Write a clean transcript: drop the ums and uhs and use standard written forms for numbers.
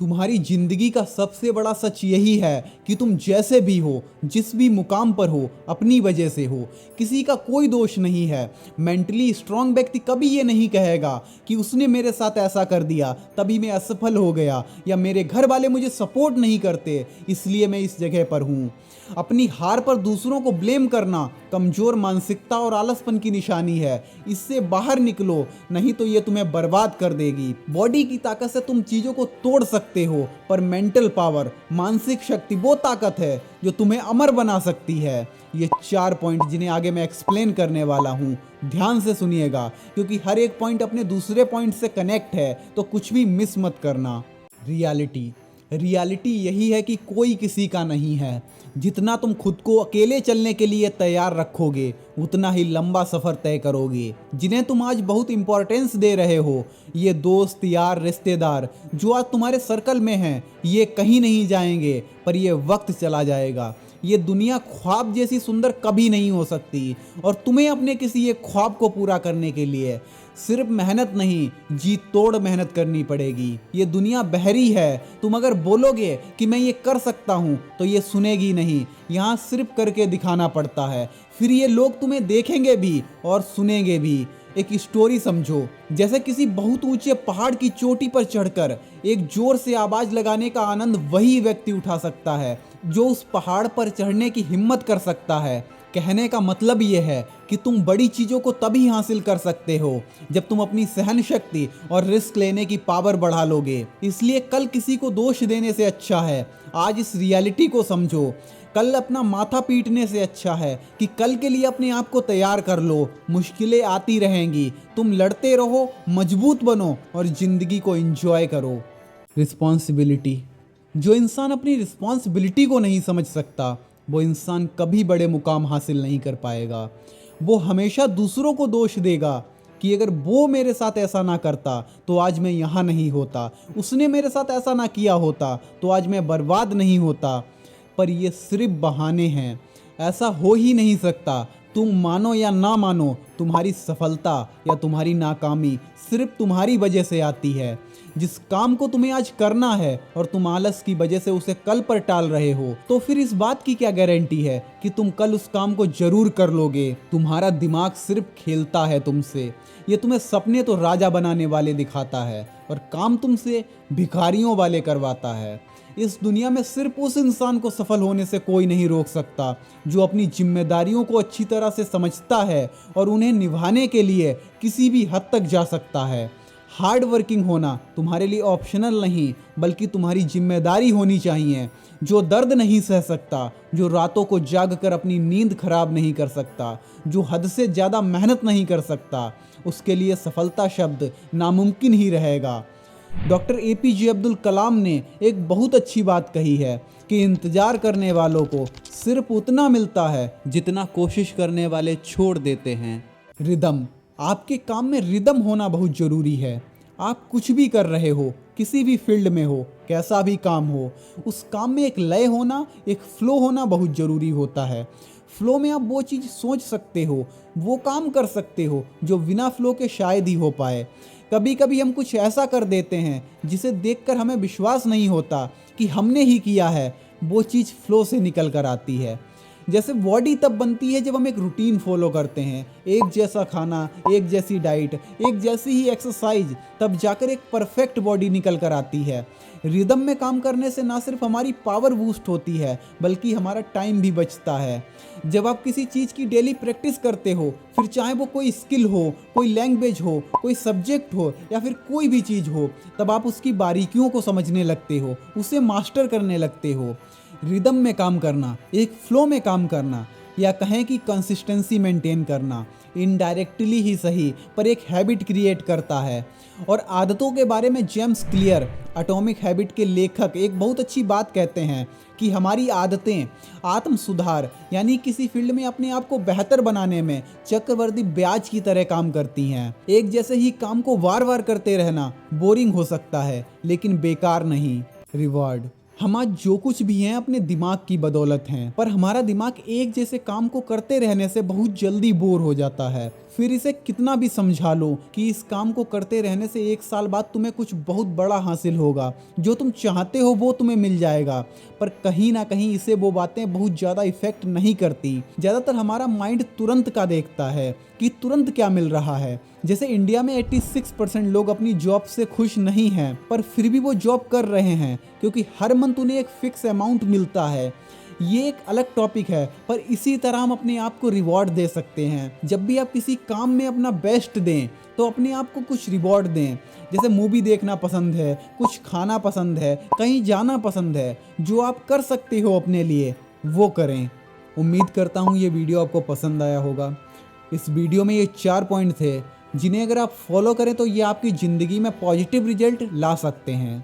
तुम्हारी जिंदगी का सबसे बड़ा सच यही है कि तुम जैसे भी हो, जिस भी मुकाम पर हो, अपनी वजह से हो। किसी का कोई दोष नहीं है। मेंटली स्ट्रांग व्यक्ति कभी ये नहीं कहेगा कि उसने मेरे साथ ऐसा कर दिया तभी मैं असफल हो गया, या मेरे घर वाले मुझे सपोर्ट नहीं करते इसलिए मैं इस जगह पर हूँ। अपनी हार पर दूसरों को ब्लेम करना कमजोर मानसिकता और आलसपन की निशानी है। इससे बाहर निकलो, नहीं तो ये तुम्हें बर्बाद कर देगी। बॉडी की ताकत से तुम चीजों को तोड़ सकते हो, पर मेंटल पावर, मानसिक शक्ति वो ताकत है जो तुम्हें अमर बना सकती है। ये 4 पॉइंट जिन्हें आगे मैं एक्सप्लेन करने वाला हूँ, ध्यान से सुनिएगा, क्योंकि हर एक पॉइंट अपने दूसरे पॉइंट से कनेक्ट है, तो कुछ भी मिस मत करना। रियलिटी यही है कि कोई किसी का नहीं है। जितना तुम खुद को अकेले चलने के लिए तैयार रखोगे, उतना ही लंबा सफ़र तय करोगे। जिन्हें तुम आज बहुत इंपॉर्टेंस दे रहे हो, ये दोस्त, यार, रिश्तेदार जो आज तुम्हारे सर्कल में हैं, ये कहीं नहीं जाएंगे, पर ये वक्त चला जाएगा। ये दुनिया ख्वाब जैसी सुंदर कभी नहीं हो सकती, और तुम्हें अपने किसी एक ख्वाब को पूरा करने के लिए सिर्फ मेहनत नहीं, जी तोड़ मेहनत करनी पड़ेगी। ये दुनिया बहरी है। तुम अगर बोलोगे कि मैं ये कर सकता हूँ, तो ये सुनेगी नहीं। यहाँ सिर्फ करके दिखाना पड़ता है, फिर ये लोग तुम्हें देखेंगे भी और सुनेंगे भी। एक स्टोरी समझो, जैसे किसी बहुत ऊंचे पहाड़ की चोटी पर चढ़कर एक जोर से आवाज लगाने का आनंद वही व्यक्ति उठा सकता है जो उस पहाड़ पर चढ़ने की हिम्मत कर सकता है। कहने का मतलब ये है कि तुम बड़ी चीज़ों को तभी हासिल कर सकते हो जब तुम अपनी सहन शक्ति और रिस्क लेने की पावर बढ़ा लोगे। इसलिए कल किसी को दोष देने से अच्छा है आज इस रियलिटी को समझो। कल अपना माथा पीटने से अच्छा है कि कल के लिए अपने आप को तैयार कर लो। मुश्किलें आती रहेंगी, तुम लड़ते रहो, मजबूत बनो और जिंदगी को एंजॉय करो। रिस्पॉन्सिबिलिटी। जो इंसान अपनी रिस्पॉन्सिबिलिटी को नहीं समझ सकता, वो इंसान कभी बड़े मुकाम हासिल नहीं कर पाएगा। वो हमेशा दूसरों को दोष देगा कि अगर वो मेरे साथ ऐसा ना करता तो आज मैं यहाँ नहीं होता, उसने मेरे साथ ऐसा ना किया होता तो आज मैं बर्बाद नहीं होता। पर ये सिर्फ बहाने हैं, ऐसा हो ही नहीं सकता। तुम मानो या ना मानो, तुम्हारी सफलता या तुम्हारी नाकामी सिर्फ तुम्हारी वजह से आती है। जिस काम को तुम्हें आज करना है और तुम आलस की वजह से उसे कल पर टाल रहे हो, तो फिर इस बात की क्या गारंटी है कि तुम कल उस काम को जरूर कर लोगे। तुम्हारा दिमाग सिर्फ खेलता है तुमसे। ये तुम्हें सपने तो राजा बनाने वाले दिखाता है और काम तुमसे भिखारियों वाले करवाता है। इस दुनिया में सिर्फ उस इंसान को सफल होने से कोई नहीं रोक सकता जो अपनी जिम्मेदारियों को अच्छी तरह से समझता है और उन्हें निभाने के लिए किसी भी हद तक जा सकता है। हार्ड वर्किंग होना तुम्हारे लिए ऑप्शनल नहीं, बल्कि तुम्हारी जिम्मेदारी होनी चाहिए। जो दर्द नहीं सह सकता, जो रातों को जाग कर अपनी नींद खराब नहीं कर सकता, जो हद से ज़्यादा मेहनत नहीं कर सकता, उसके लिए सफलता शब्द नामुमकिन ही रहेगा। डॉक्टर APJ अब्दुल कलाम ने एक बहुत अच्छी बात कही है कि इंतज़ार करने वालों को सिर्फ उतना मिलता है जितना कोशिश करने वाले छोड़ देते हैं। रिदम। आपके काम में रिदम होना बहुत ज़रूरी है। आप कुछ भी कर रहे हो, किसी भी फील्ड में हो, कैसा भी काम हो, उस काम में एक लय होना, एक फ्लो होना बहुत ज़रूरी होता है। फ्लो में आप वो चीज़ सोच सकते हो, वो काम कर सकते हो जो बिना फ्लो के शायद ही हो पाए। कभी कभी हम कुछ ऐसा कर देते हैं जिसे देखकर हमें विश्वास नहीं होता कि हमने ही किया है। वो चीज़ फ्लो से निकल कर आती है। जैसे बॉडी तब बनती है जब हम एक रूटीन फॉलो करते हैं, एक जैसा खाना, एक जैसी डाइट, एक जैसी ही एक्सरसाइज, तब जाकर एक परफेक्ट बॉडी निकल कर आती है। रिदम में काम करने से ना सिर्फ हमारी पावर बूस्ट होती है, बल्कि हमारा टाइम भी बचता है। जब आप किसी चीज़ की डेली प्रैक्टिस करते हो, फिर चाहे वो कोई स्किल हो, कोई लैंग्वेज हो, कोई सब्जेक्ट हो या फिर कोई भी चीज़ हो, तब आप उसकी बारीकियों को समझने लगते हो, उसे मास्टर करने लगते हो। रिदम में काम करना, एक फ्लो में काम करना, या कहें कि कंसिस्टेंसी मेंटेन करना, इनडायरेक्टली ही सही पर एक हैबिट क्रिएट करता है। और आदतों के बारे में जेम्स क्लियर, एटॉमिक हैबिट के लेखक, एक बहुत अच्छी बात कहते हैं कि हमारी आदतें आत्म सुधार यानी किसी फील्ड में अपने आप को बेहतर बनाने में चक्रवृद्धि ब्याज की तरह काम करती हैं। एक जैसे ही काम को बार बार करते रहना बोरिंग हो सकता है, लेकिन बेकार नहीं। रिवॉर्ड। हम आज जो कुछ भी हैं अपने दिमाग की बदौलत हैं, पर हमारा दिमाग एक जैसे काम को करते रहने से बहुत जल्दी बोर हो जाता है। फिर इसे कितना भी समझा लो कि इस काम को करते रहने से 1 साल बाद तुम्हें कुछ बहुत बड़ा हासिल होगा, जो तुम चाहते हो वो तुम्हें मिल जाएगा, पर कहीं ना कहीं इसे वो बातें बहुत ज़्यादा इफेक्ट नहीं करती। ज़्यादातर हमारा माइंड तुरंत का देखता है कि तुरंत क्या मिल रहा है। जैसे इंडिया में 86% लोग अपनी जॉब से खुश नहीं हैं, पर फिर भी वो जॉब कर रहे हैं क्योंकि हर मंथ उन्हें एक फिक्स अमाउंट मिलता है। ये एक अलग टॉपिक है, पर इसी तरह हम अपने आप को रिवॉर्ड दे सकते हैं। जब भी आप किसी काम में अपना बेस्ट दें तो अपने आप को कुछ रिवॉर्ड दें। जैसे मूवी देखना पसंद है, कुछ खाना पसंद है, कहीं जाना पसंद है, जो आप कर सकते हो अपने लिए वो करें। उम्मीद करता हूँ ये वीडियो आपको पसंद आया होगा। इस वीडियो में ये 4 पॉइंट थे जिन्हें अगर आप फॉलो करें तो ये आपकी ज़िंदगी में पॉजिटिव रिजल्ट ला सकते हैं।